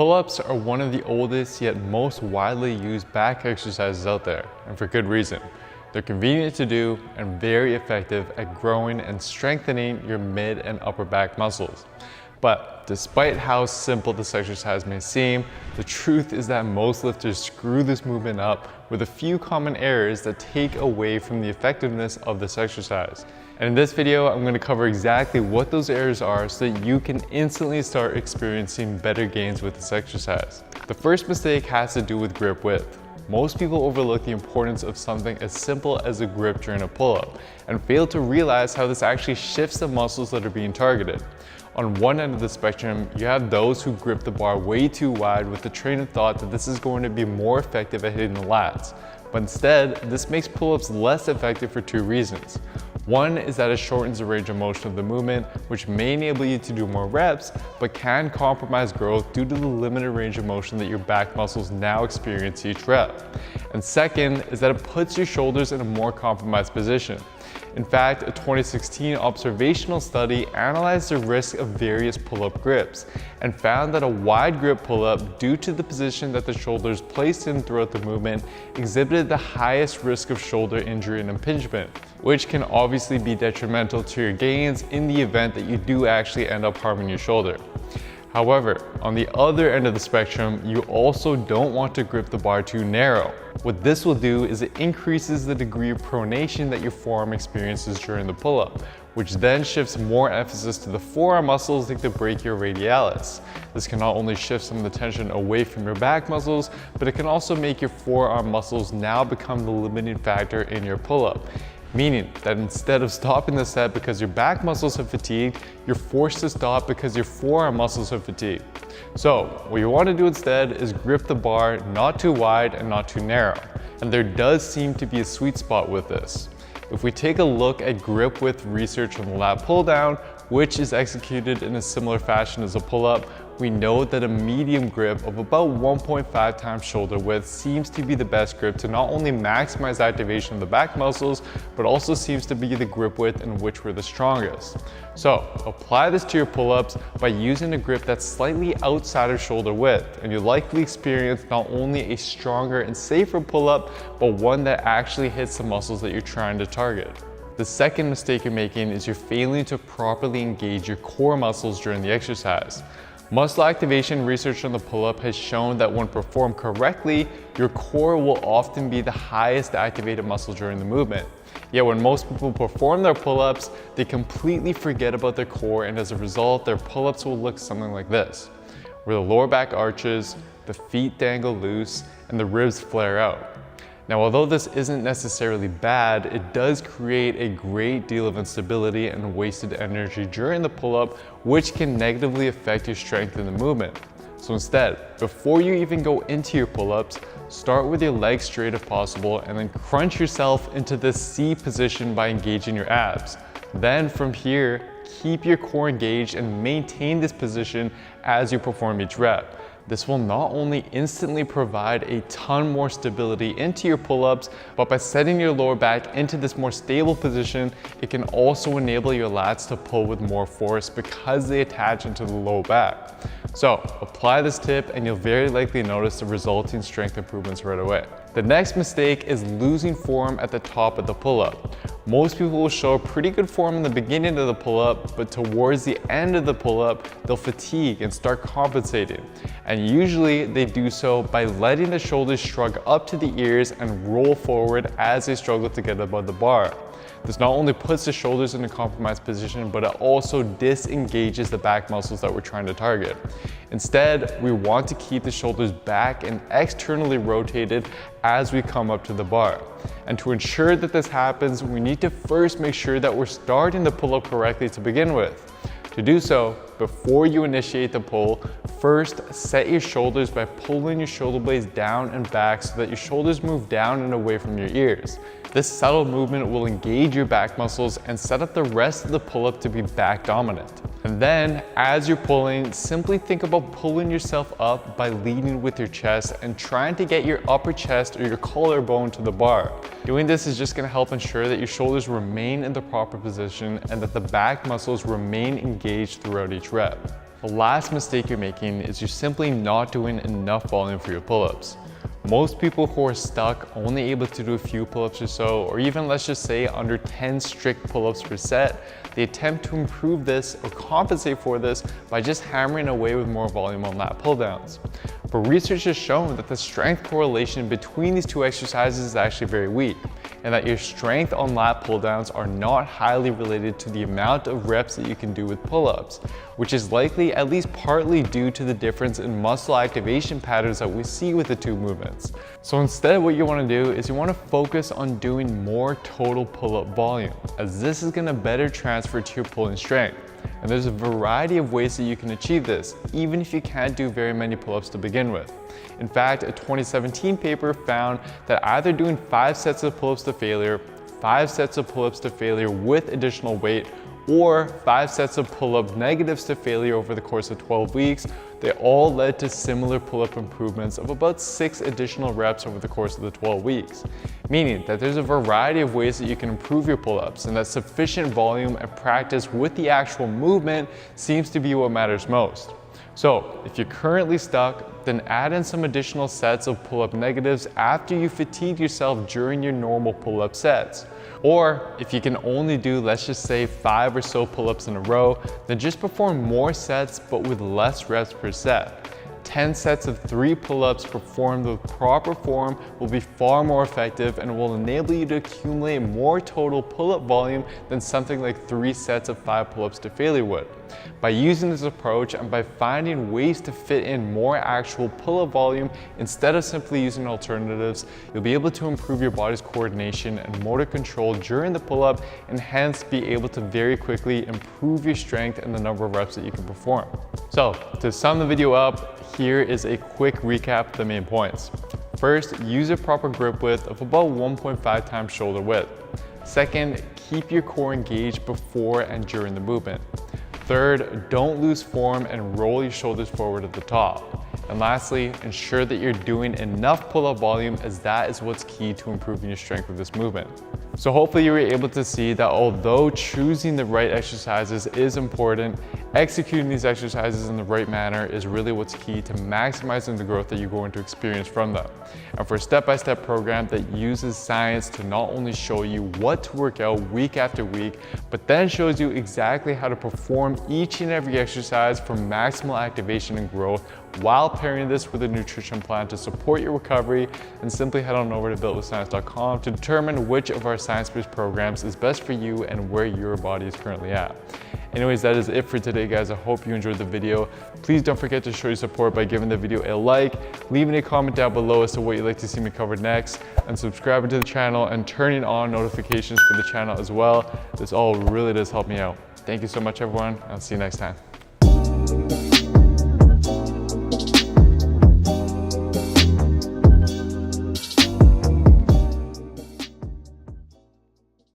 Pull-ups are one of the oldest yet most widely used back exercises out there, and for good reason. They're convenient to do and very effective at growing and strengthening your mid and upper back muscles. But despite how simple this exercise may seem, the truth is that most lifters screw this movement up with a few common errors that take away from the effectiveness of this exercise. And in this video, I'm going to cover exactly what those errors are so that you can instantly start experiencing better gains with this exercise. The first mistake has to do with grip width. Most people overlook the importance of something as simple as a grip during a pull-up and fail to realize how this actually shifts the muscles that are being targeted. On one end of the spectrum, you have those who grip the bar way too wide with the train of thought that this is going to be more effective at hitting the lats. But instead, this makes pull-ups less effective for two reasons. One is that it shortens the range of motion of the movement, which may enable you to do more reps, but can compromise growth due to the limited range of motion that your back muscles now experience each rep. And second is that it puts your shoulders in a more compromised position. In fact, a 2016 observational study analyzed the risk of various pull-up grips and found that a wide grip pull-up, due to the position that the shoulders placed in throughout the movement, exhibited the highest risk of shoulder injury and impingement, which can obviously be detrimental to your gains in the event that you do actually end up harming your shoulder. However, on the other end of the spectrum, you also don't want to grip the bar too narrow. What this will do is it increases the degree of pronation that your forearm experiences during the pull-up, which then shifts more emphasis to the forearm muscles like the brachioradialis. This can not only shift some of the tension away from your back muscles, but it can also make your forearm muscles now become the limiting factor in your pull-up. Meaning that instead of stopping the set because your back muscles have fatigued, you're forced to stop because your forearm muscles have fatigued. So what you want to do instead is grip the bar not too wide and not too narrow. And there does seem to be a sweet spot with this. If we take a look at grip width research on the lat pull down, which is executed in a similar fashion as a pull-up, we know that a medium grip of about 1.5 times shoulder width seems to be the best grip to not only maximize activation of the back muscles, but also seems to be the grip width in which we're the strongest. So apply this to your pull-ups by using a grip that's slightly outside of shoulder width, and you'll likely experience not only a stronger and safer pull-up, but one that actually hits the muscles that you're trying to target. The second mistake you're making is you're failing to properly engage your core muscles during the exercise. Muscle activation research on the pull-up has shown that when performed correctly, your core will often be the highest activated muscle during the movement. Yet when most people perform their pull-ups, they completely forget about their core, and as a result, their pull-ups will look something like this, where the lower back arches, the feet dangle loose, and the ribs flare out. Now, although this isn't necessarily bad, it does create a great deal of instability and wasted energy during the pull-up, which can negatively affect your strength in the movement. So instead, before you even go into your pull-ups, start with your legs straight if possible, and then crunch yourself into this C position by engaging your abs. Then from here, keep your core engaged and maintain this position as you perform each rep. This will not only instantly provide a ton more stability into your pull-ups, but by setting your lower back into this more stable position, it can also enable your lats to pull with more force because they attach into the low back. So apply this tip and you'll very likely notice the resulting strength improvements right away. The next mistake is losing form at the top of the pull-up. Most people will show pretty good form in the beginning of the pull-up, but towards the end of the pull-up, they'll fatigue and start compensating. And usually they do so by letting the shoulders shrug up to the ears and roll forward as they struggle to get above the bar. This not only puts the shoulders in a compromised position, but it also disengages the back muscles that we're trying to target. Instead, we want to keep the shoulders back and externally rotated as we come up to the bar. And to ensure that this happens, we need to first make sure that we're starting the pull-up correctly to begin with. To do so, before you initiate the pull, first set your shoulders by pulling your shoulder blades down and back so that your shoulders move down and away from your ears. This subtle movement will engage your back muscles and set up the rest of the pull-up to be back dominant. And then, as you're pulling, simply think about pulling yourself up by leading with your chest and trying to get your upper chest or your collarbone to the bar. Doing this is just going to help ensure that your shoulders remain in the proper position and that the back muscles remain engaged throughout each rep. The last mistake you're making is you're simply not doing enough volume for your pull-ups. Most people who are stuck only able to do a few pull-ups or so, or even let's just say under 10 strict pull-ups per set, they attempt to improve this or compensate for this by just hammering away with more volume on lat pull-downs. But research has shown that the strength correlation between these two exercises is actually very weak, and that your strength on lat pull-downs are not highly related to the amount of reps that you can do with pull-ups, which is likely at least partly due to the difference in muscle activation patterns that we see with the two movements. So instead, what you want to do is you want to focus on doing more total pull-up volume, as this is going to better transfer to your pulling strength. And there's a variety of ways that you can achieve this, even if you can't do very many pull-ups to begin with. In fact, a 2017 paper found that either doing 5 sets of pull-ups to failure, 5 sets of pull-ups to failure with additional weight, or 5 sets of pull-up negatives to failure over the course of 12 weeks, they all led to similar pull-up improvements of about 6 additional reps over the course of the 12 weeks. Meaning that there's a variety of ways that you can improve your pull-ups, and that sufficient volume and practice with the actual movement seems to be what matters most. So if you're currently stuck, then add in some additional sets of pull-up negatives after you fatigue yourself during your normal pull-up sets. Or if you can only do, let's just say 5 or so pull-ups in a row, then just perform more sets but with less reps per set. 10 sets of 3 pull-ups performed with proper form will be far more effective and will enable you to accumulate more total pull-up volume than something like 3 sets of 5 pull-ups to failure would. By using this approach and by finding ways to fit in more actual pull-up volume instead of simply using alternatives, you'll be able to improve your body's coordination and motor control during the pull-up, and hence be able to very quickly improve your strength and the number of reps that you can perform. So to sum the video up, here is a quick recap of the main points. First, use a proper grip width of about 1.5 times shoulder width. Second, keep your core engaged before and during the movement. Third, don't lose form and roll your shoulders forward at the top. And lastly, ensure that you're doing enough pull-up volume, as that is what's key to improving your strength with this movement. So hopefully you were able to see that although choosing the right exercises is important, executing these exercises in the right manner is really what's key to maximizing the growth that you're going to experience from them. And for a step-by-step program that uses science to not only show you what to work out week after week, but then shows you exactly how to perform each and every exercise for maximal activation and growth, while pairing this with a nutrition plan to support your recovery, and simply head on over to builtwithscience.com to determine which of our science-based programs is best for you and where your body is currently at. Anyways, that is it for today, guys. I hope you enjoyed the video. Please don't forget to show your support by giving the video a like, leaving a comment down below as to what you'd like to see me cover next, and subscribing to the channel and turning on notifications for the channel as well. This all really does help me out. Thank you so much, everyone. I'll see you next time.